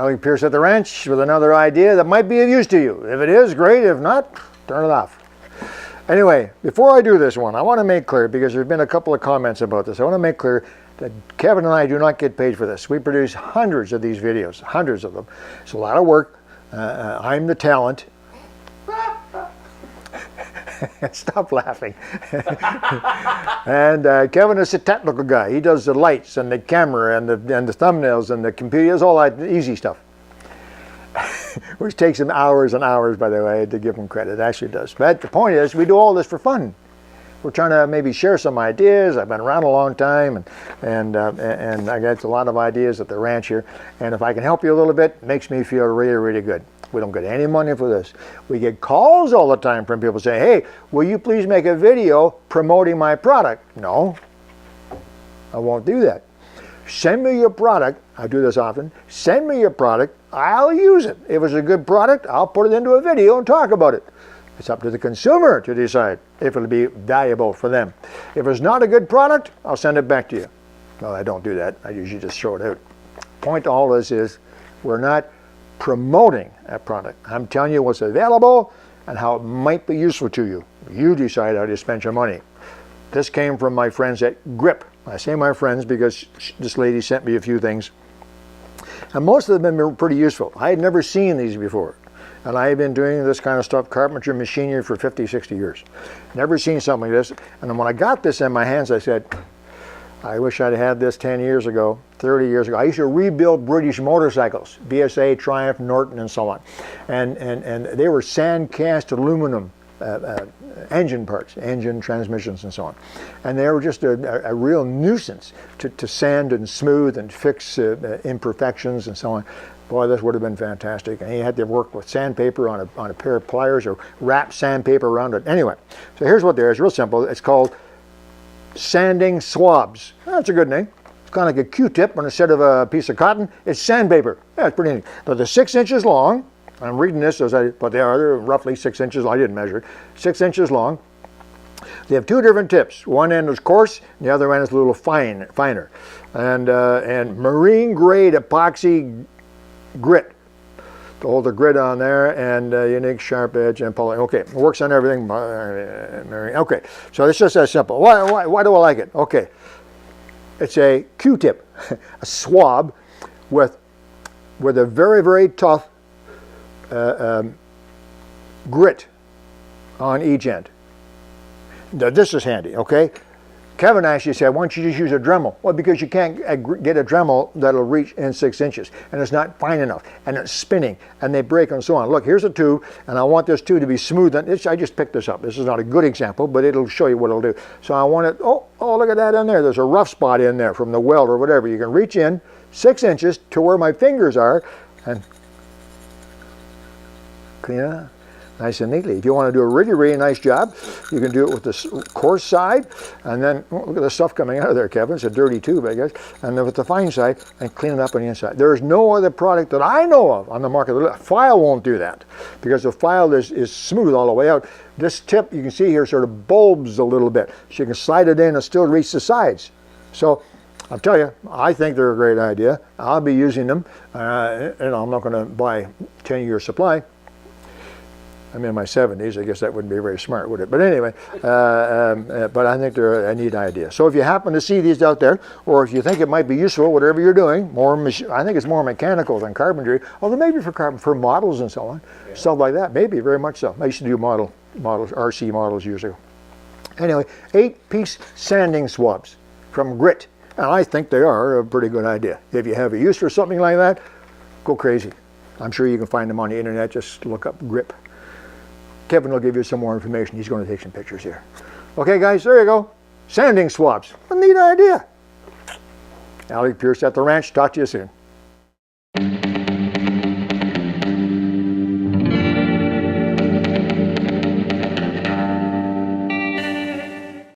Alec Peirce at the Ranch with another idea that might be of use to you. If it is, great. If not, turn it off. Anyway, before I do this one, I want to make clear, because there have been a couple of comments about this, I want to make clear that Kevin and I do not get paid for this. We produce hundreds of these videos, hundreds of them. It's a lot of work. I'm the talent. Stop laughing. And Kevin is a technical guy. He does the lights and the camera and the thumbnails and the computer. He does all that easy stuff. Which takes him hours and hours, by the way, to give him credit. It actually does. But the point is, we do all this for fun. We're trying to maybe share some ideas. I've been around a long time, and I got a lot of ideas at the ranch here. And if I can help you a little bit, it makes me feel really, really good. We don't get any money for this. We get calls all the time from people saying, hey, will you please make a video promoting my product? No, I won't do that. Send me your product. I do this often. Send me your product. I'll use it. If it's a good product, I'll put it into a video and talk about it. It's up to the consumer to decide if it'll be valuable for them. If it's not a good product, I'll send it back to you. No, I don't do that. I usually just throw it out. Point to all this is, we're not promoting a product. I'm telling you what's available and how it might be useful to you. You decide how to spend your money. This came from my friends at Grip. I say my friends because this lady sent me a few things. And most of them have been pretty useful. I had never seen these before. And I have been doing this kind of stuff, carpentry, machinery, for 50, 60 years. Never seen something like this. And then when I got this in my hands, I said, I wish I'd had this 10 years ago, 30 years ago. I used to rebuild British motorcycles, BSA, Triumph, Norton, and so on. And they were sand cast aluminum engine parts, engine transmissions and so on. And they were just a real nuisance to sand and smooth and fix imperfections and so on. Boy, this would have been fantastic. And he had to work with sandpaper on a pair of pliers or wrap sandpaper around it. Anyway, so here's what there is, real simple. It's called sanding swabs. That's a good name. It's kind of like a Q-tip, but instead of a piece of cotton, it's sandpaper. Yeah, it's pretty neat. But they're 6 inches long. I'm reading this, but they're roughly 6 inches. I didn't measure it. 6 inches long. They have two different tips. One end is coarse, and the other end is a little finer. And marine grade epoxy grit to hold the grit on there, and unique sharp edge and poly. Okay, it works on everything. Okay, so it's just that simple. Why do I like it? Okay, it's a Q-tip, a swab with a very, very tough grit on each end. Now, this is handy, okay? Kevin actually said, why don't you just use a Dremel? Well, because you can't get a Dremel that'll reach in 6 inches, and it's not fine enough, and it's spinning, and they break and so on. Look, here's a tube, and I want this tube to be smooth. I just picked this up. This is not a good example, but it'll show you what it'll do. So I want it, oh, look at that in there. There's a rough spot in there from the weld or whatever. You can reach in 6 inches to where my fingers are, and clean it up nice and neatly. If you want to do a really, really nice job, you can do it with the coarse side, and then, oh, look at the stuff coming out of there, Kevin. It's a dirty tube, I guess. And then with the fine side, and clean it up on the inside. There is no other product that I know of on the market. File won't do that, because the file is smooth all the way out. This tip, you can see here, sort of bulbs a little bit. So you can slide it in and still reach the sides. So I'll tell you, I think they're a great idea. I'll be using them. I'm not going to buy 10-year supply. I'm in my 70s. I guess that wouldn't be very smart, would it? But anyway, but I think they're a neat idea. So if you happen to see these out there, or if you think it might be useful, whatever you're doing, I think it's more mechanical than carpentry, although maybe for models and so on, yeah. Stuff like that, maybe, very much so. I used to do models, RC models years ago. Anyway, 8-piece sanding swabs from Grit, and I think they are a pretty good idea. If you have a use for something like that, go crazy. I'm sure you can find them on the internet. Just look up Grip. Kevin will give you some more information. He's going to take some pictures here. Okay, guys, there you go. Sanding swabs. A neat idea. Alec Peirce at the Ranch. Talk to you soon.